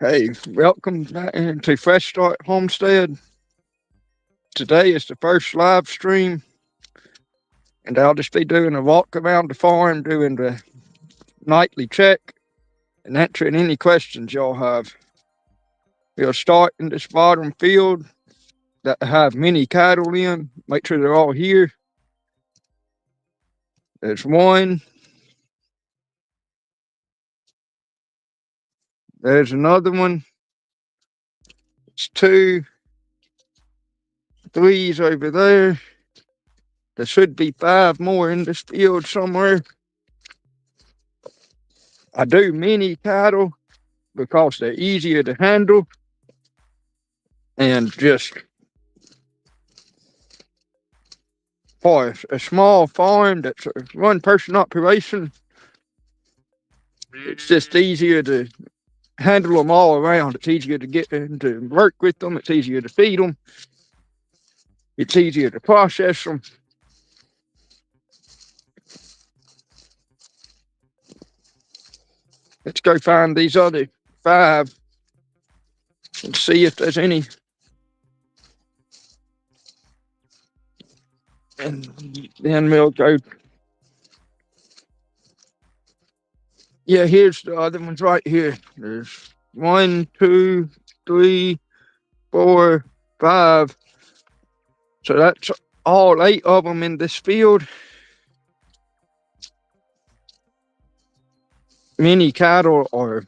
Hey, welcome back to Fresh Start Homestead. Today is the first live stream, and I'll just be doing a walk around the farm, doing the nightly check, and answering any questions y'all have. We'll start in this bottom field that have many cattle in. Make sure they're all here. There's one. There's another one. It's two. Three's over there. There should be five more in this field somewhere. I do mini cattle because they're easier to handle and just for a small farm that's a one person operation, it's just easier to handle them all around. It's easier to get to work with them. It's easier to feed them. It's easier to process them. Let's go find these other five and see if there's any. And then we'll go. Yeah, here's the other ones right here. There's one, two, three, four, five. So that's all eight of them in this field. Mini cattle are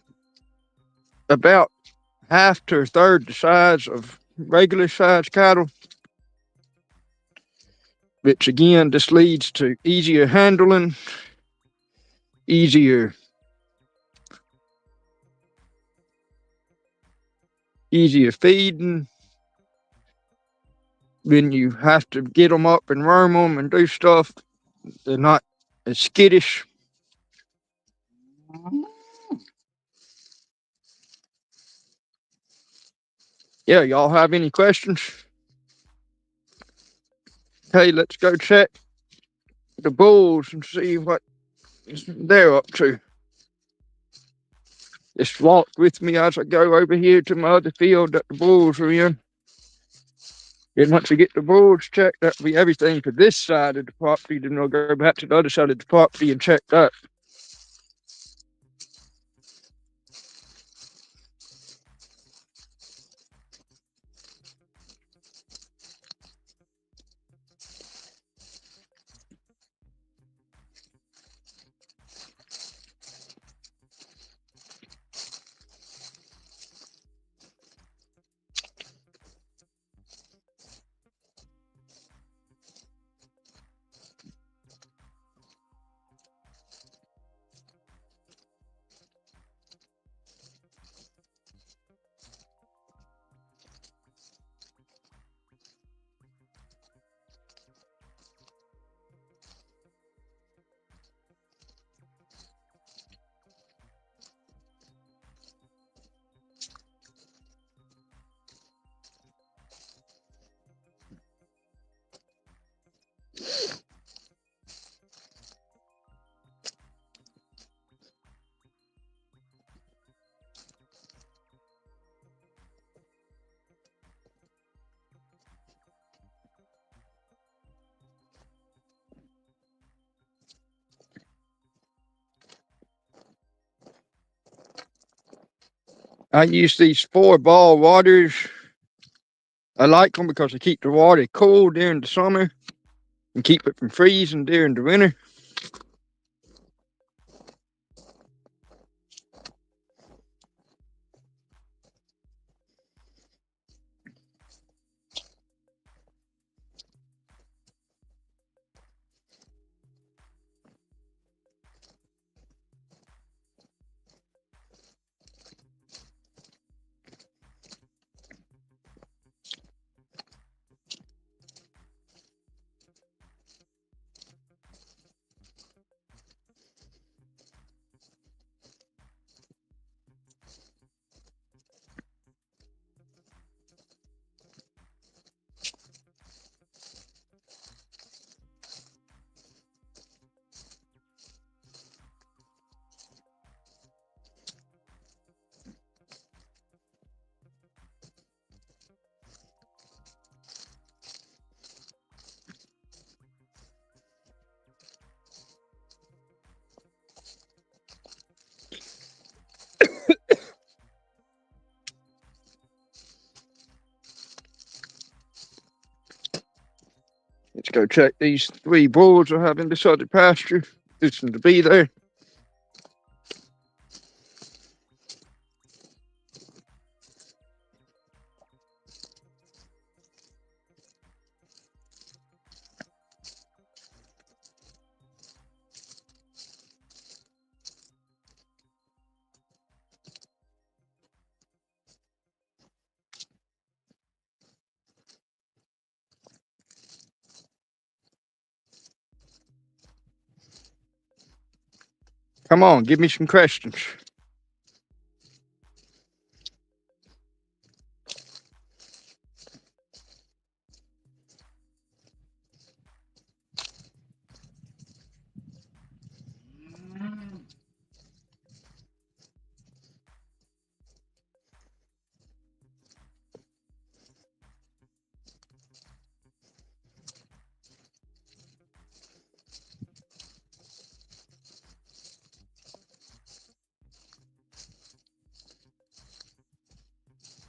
about half to a third the size of regular size cattle, which again this leads to easier handling, easier feeding. When you have to get them up and worm them and do stuff, they're not as skittish. Yeah, y'all have any questions? Hey, let's go check the bulls and see what they're up to. Just walk with me as I go over here to my other field that the bulls are in. And once we get the bulls checked, that'll be everything for this side of the property. Then we'll go back to the other side of the property and check that. I use these 4 ball waters. I like them because they keep the water cool during the summer and keep it from freezing during the winter. go check these 3 bulls I have in this other pasture. Fixing to be there. Come on, give me some questions.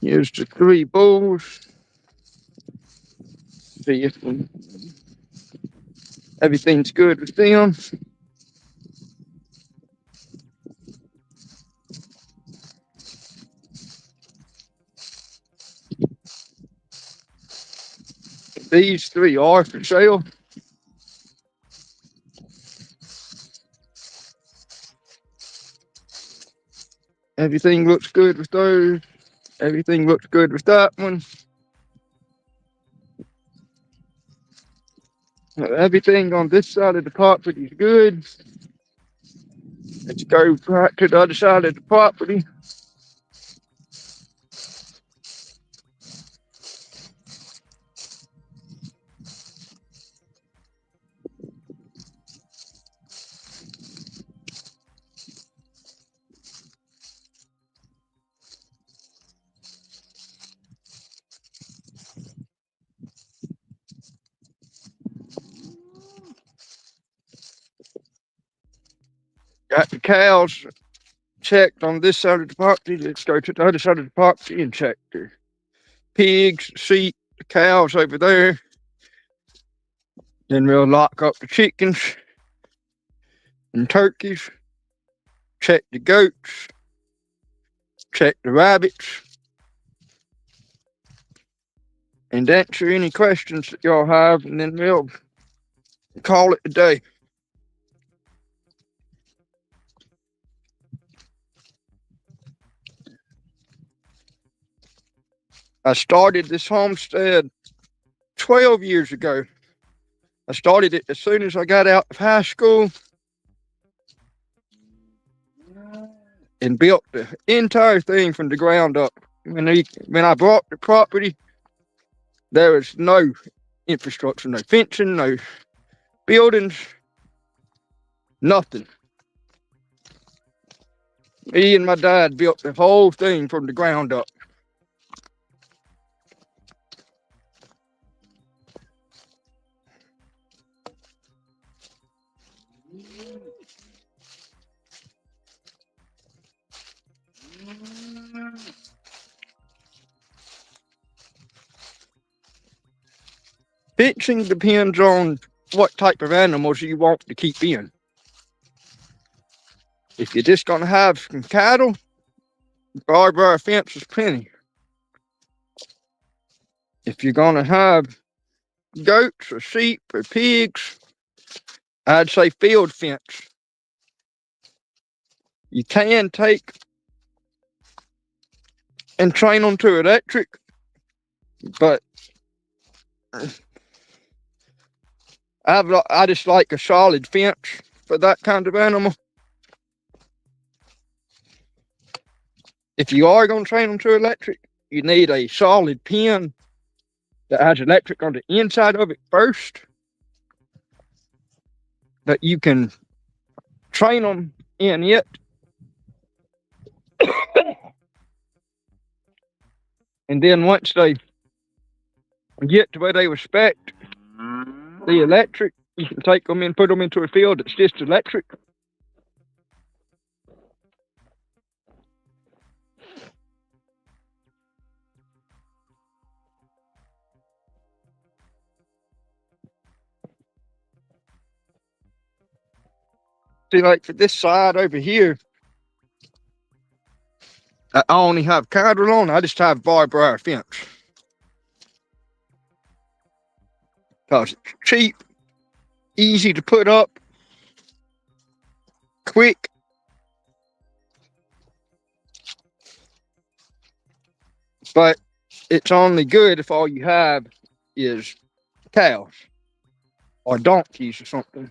Here's the 3 bulls. See if everything's good with them. These 3 are for sale. Everything looks good with those. Everything looks good with that one. Everything on this side of the property is good. Let's go back to the other side of the property. Got the cows checked on this side of the property. Let's go to the other side of the property and check the pigs, sheep, the cows over there. Then we'll lock up the chickens and turkeys. Check the goats. Check the rabbits. And answer any questions that y'all have, and then we'll call it a day. I started this homestead 12 years ago. I started it as soon as I got out of high school and built the entire thing from the ground up. When I bought the property, there was no infrastructure, no fencing, no buildings, nothing. Me and my dad built the whole thing from the ground up. Fencing depends on what type of animals you want to keep in. If you're just gonna have some cattle, barbed wire fence is plenty. If you're gonna have goats or sheep or pigs, I'd say field fence. You can take and train them to electric, but I just like a solid fence for that kind of animal. If you are going to train them to electric, you need a solid pen that has electric on the inside of it first, that you can train them in it. And then once they get to where they respect the electric, you can take them and put them into a field that's just electric. See, like for this side over here, I only have cattle on. I just have barbed wire fence. Because it's cheap, easy to put up, quick. But it's only good if all you have is cows or donkeys or something.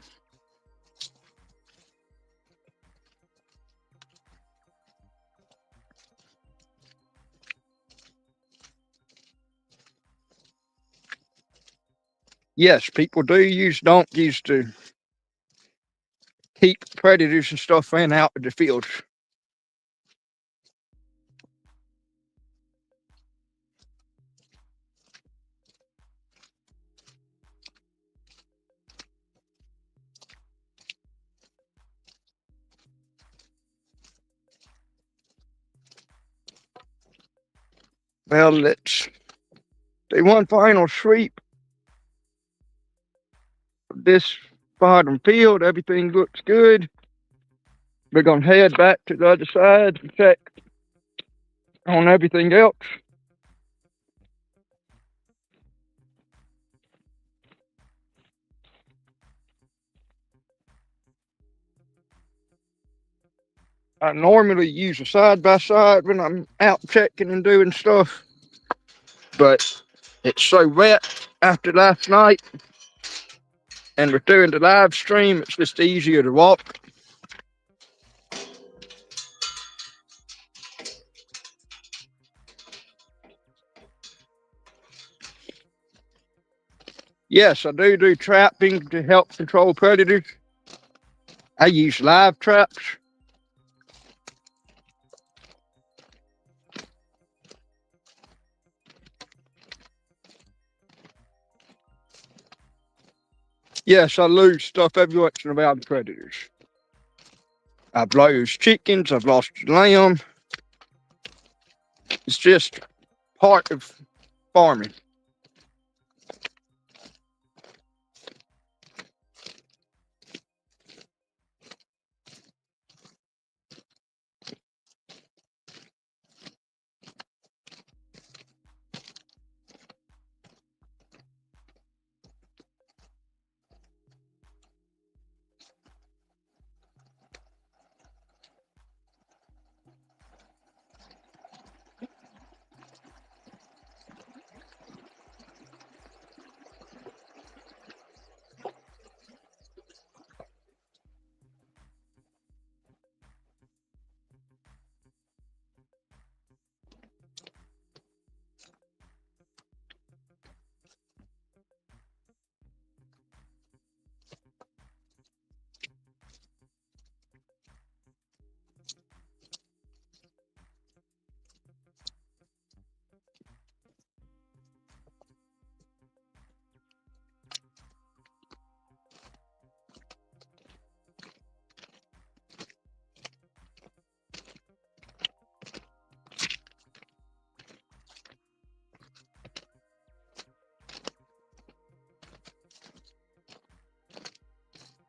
Yes, people do use donkeys to keep predators and stuff in out of the fields. Well, let's do one final sweep of this bottom field. Everything looks good. We're going to head back to the other side and check on everything else. I normally use a side-by-side when I'm out checking and doing stuff, but it's so wet after last night, and we're doing the live stream, it's just easier to walk. Yes, I do trapping to help control predators. I use live traps. Yes, I lose stuff every once in a while to predators. I've lost chickens, I've lost lamb. It's just part of farming.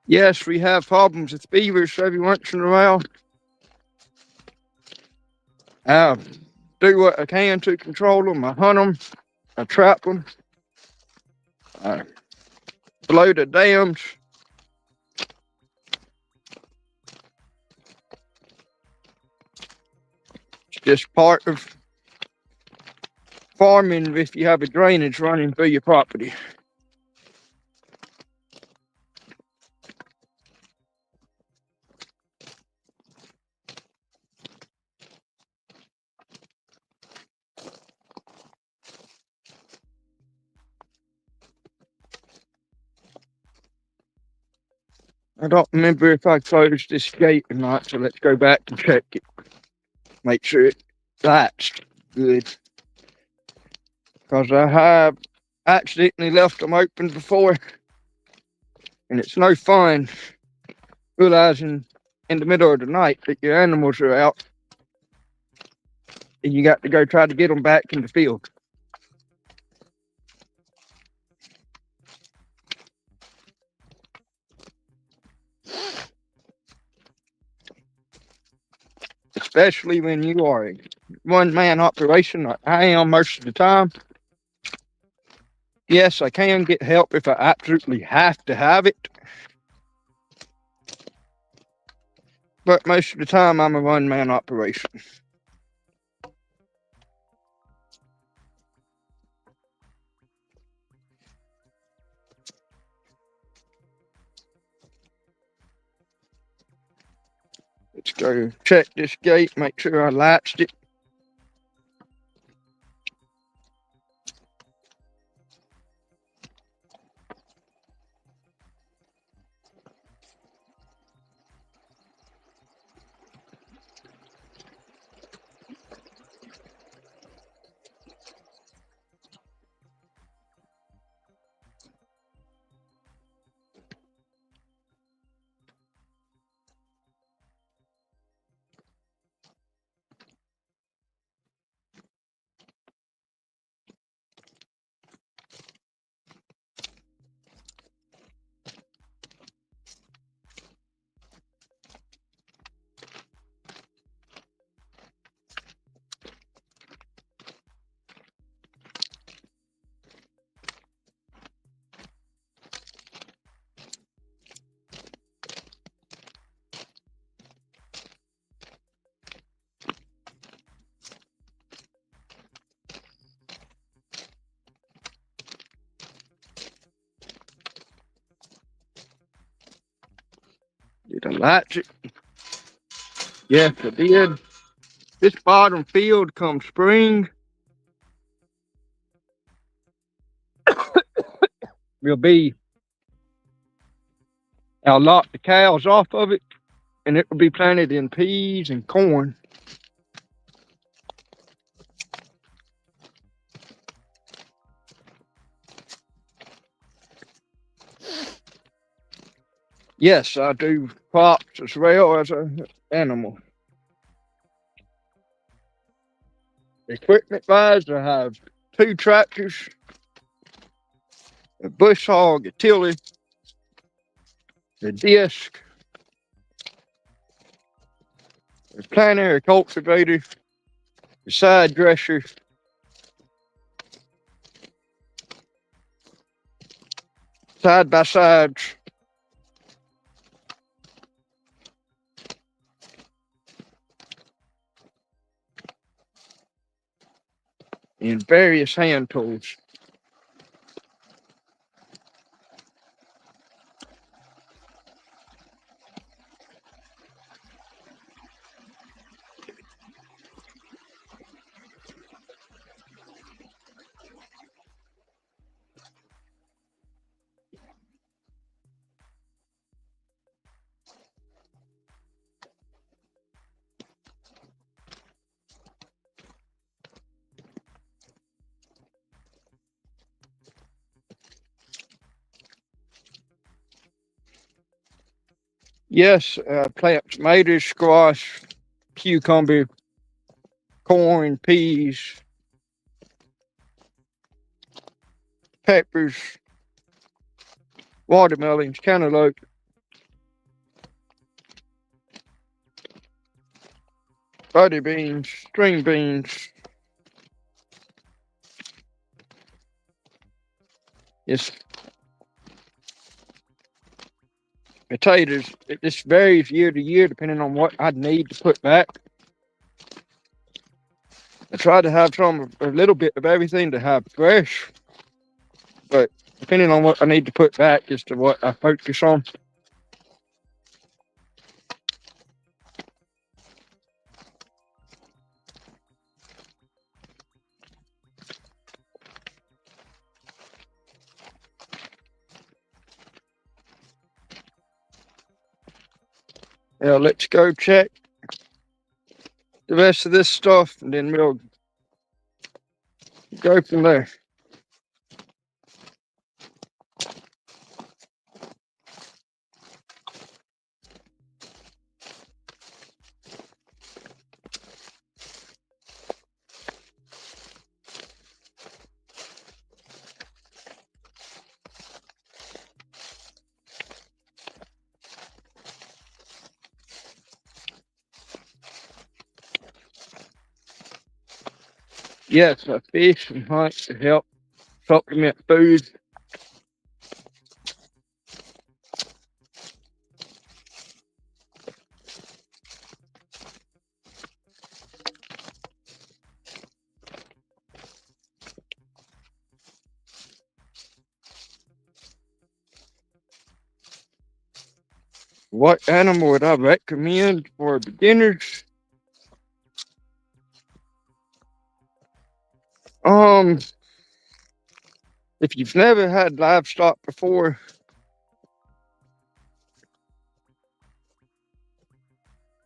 Yes, we have problems with beavers every once in a while. I do what I can to control them. I hunt them, I trap them, I blow the dams. It's just part of farming if you have a drainage running through your property. I don't remember if I closed this gate or not, so let's go back and check it. Make sure it latched good. Because I have accidentally left them open before, and it's no fun realizing in the middle of the night that your animals are out and you got to go try to get them back in the field. especially when you are a one-man operation like I am most of the time. Yes, I can get help if I absolutely have to have it. But most of the time, I'm a one-man operation. Let's go check this gate, make sure I latched it. Did I latch it? Yes, I did. This bottom field come spring will be, I'll lock the cows off of it, and it will be planted in peas and corn. Yes, I do crops as well as an animal. Equipment wise, I have 2 tractors, a bush hog, a tiller, a disc, a planter, a cultivator, a side dresser, side by sides, and various hand tools. Yes, plant tomatoes, squash, cucumber, corn, peas, peppers, watermelons, cantaloupe, butter beans, string beans. Yes, potatoes. This varies year to year depending on what I need to put back. I try to have a little bit of everything to have fresh, but depending on what I need to put back as to what I focus on. Now let's go check the rest of this stuff and then we'll go from there. Yes, I fish and hunt to help supplement food. What animal would I recommend for beginners? Um, if you've never had livestock before,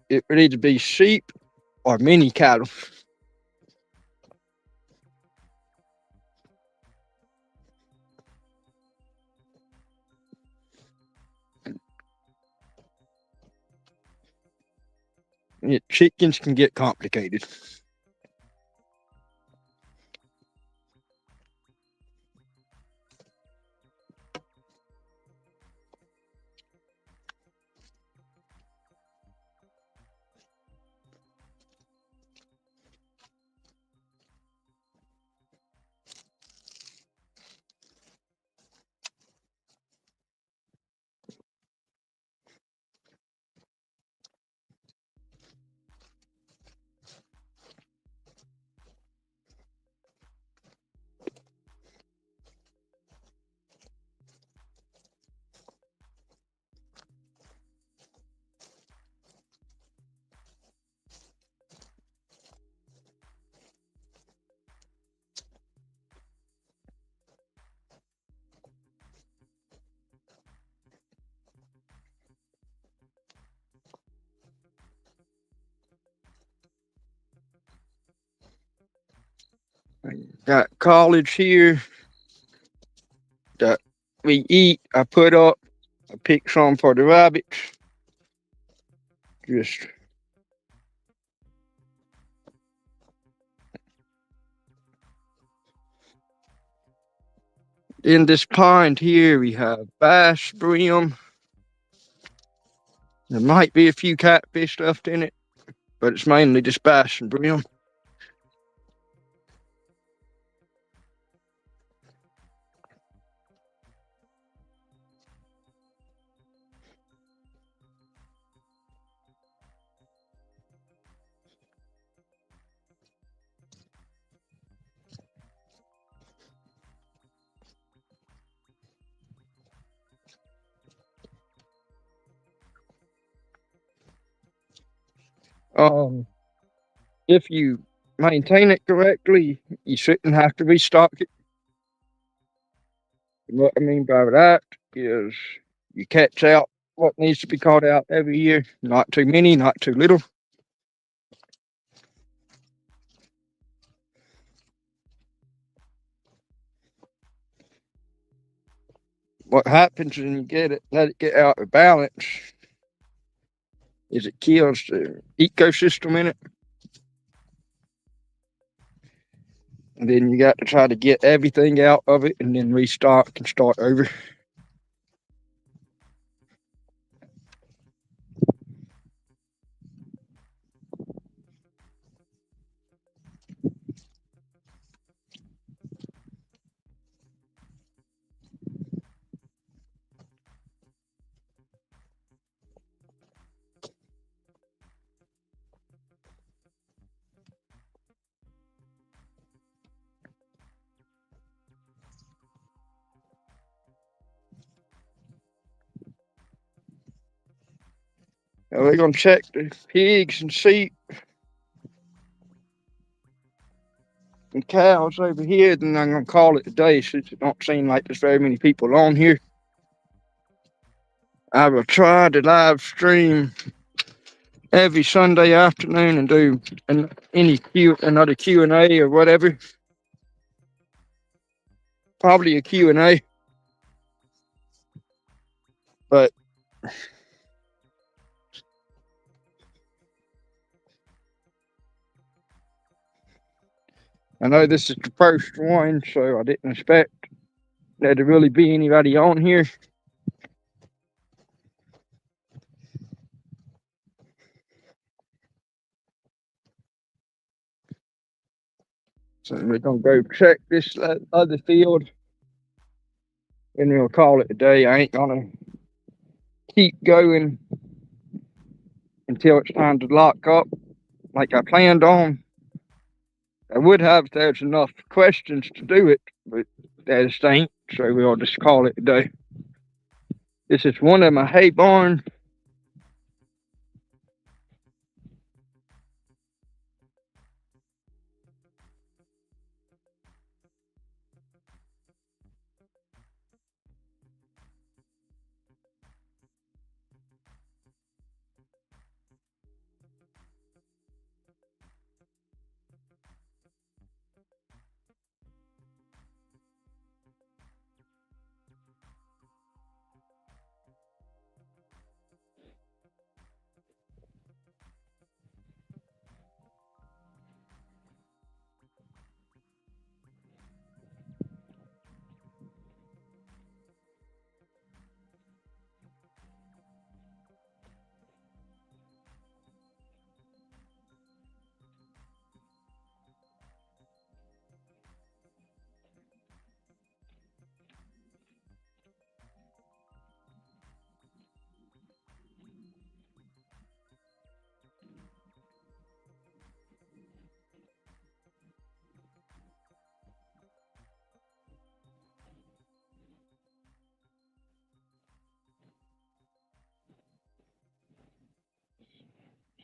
it would either be sheep or mini cattle. Chickens can get complicated. Got college here that we eat. I put up. I pick some for the rabbits. Just in this pond here, we have bass, brim. There might be a few catfish left in it, but it's mainly just bass and brim. Um, if you maintain it correctly, you shouldn't have to restock it. What I mean by that is you catch out what needs to be caught out every year. Not too many, not too little. What happens when you let it get out of balance is it kills the ecosystem in it. And then you got to try to get everything out of it and then restock and start over. Now we're gonna check the pigs and sheep and cows over here, then I'm gonna call it a day since it don't seem like there's very many people on here. I will try to live stream every Sunday afternoon and do another Q&A or whatever. Probably a Q&A. But I know this is the first one, so I didn't expect there to really be anybody on here. So we're gonna go check this other field, and we'll call it a day. I ain't gonna keep going until it's time to lock up like I planned on. I would have if there's enough questions to do it, but there just ain't, so we'll just call it a day. This is one of my hay barns.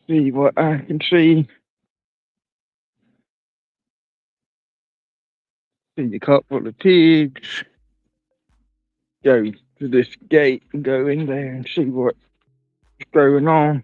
See what I can see. See a couple of pigs. Go to this gate and go in there and see what's going on.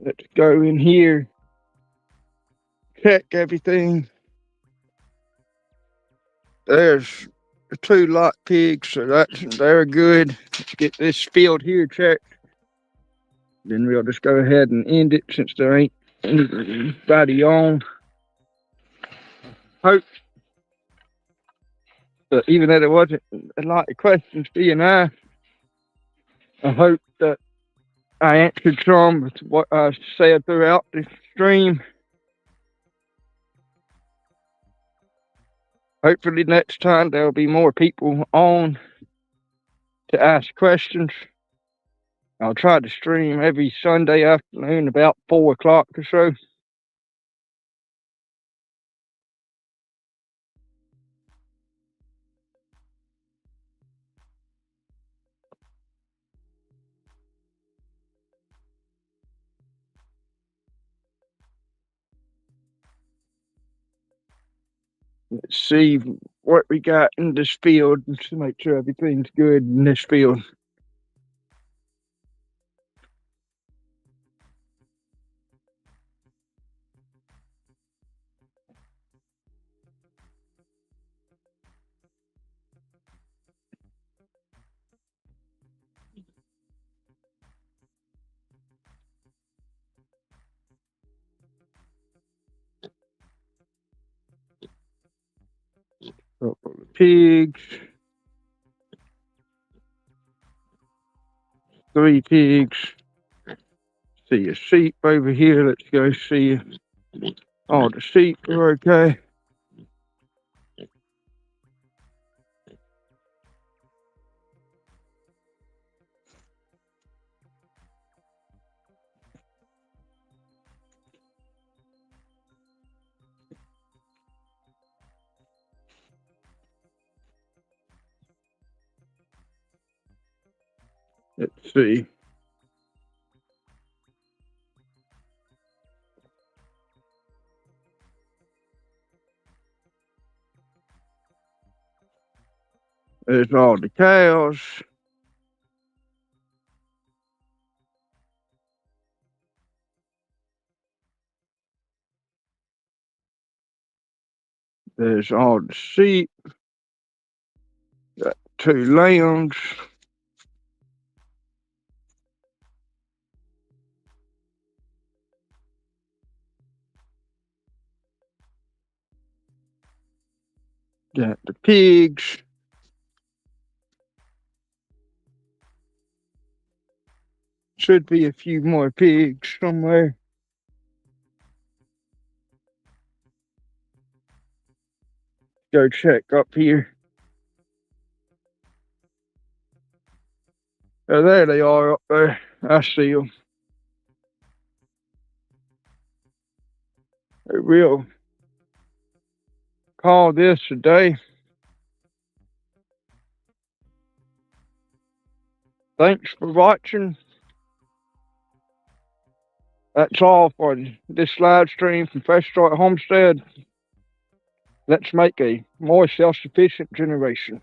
Let's go in here, check everything. There's the 2 lot pigs, so they're good. Let's get this field here checked. Then we'll just go ahead and end it since there ain't anybody on. Hope that even though there wasn't a lot of questions being asked, I hope that I answered some with what I said throughout the stream. Hopefully next time there'll be more people on to ask questions. I'll try to stream every Sunday afternoon about 4 o'clock or so. Let's see what we got in this field to make sure everything's good in this field. Couple of pigs. 3 pigs. See a sheep over here. Let's go see all the sheep are okay. Let's see. There's all the cows. There's all the sheep. Got 2 lambs. Got the pigs. Should be a few more pigs somewhere. Go check up here. Oh, there they are up there. I see them. We'll call this a day. Thanks for watching. That's all for this live stream from Fresh Start Homestead. Let's make a more self-sufficient generation.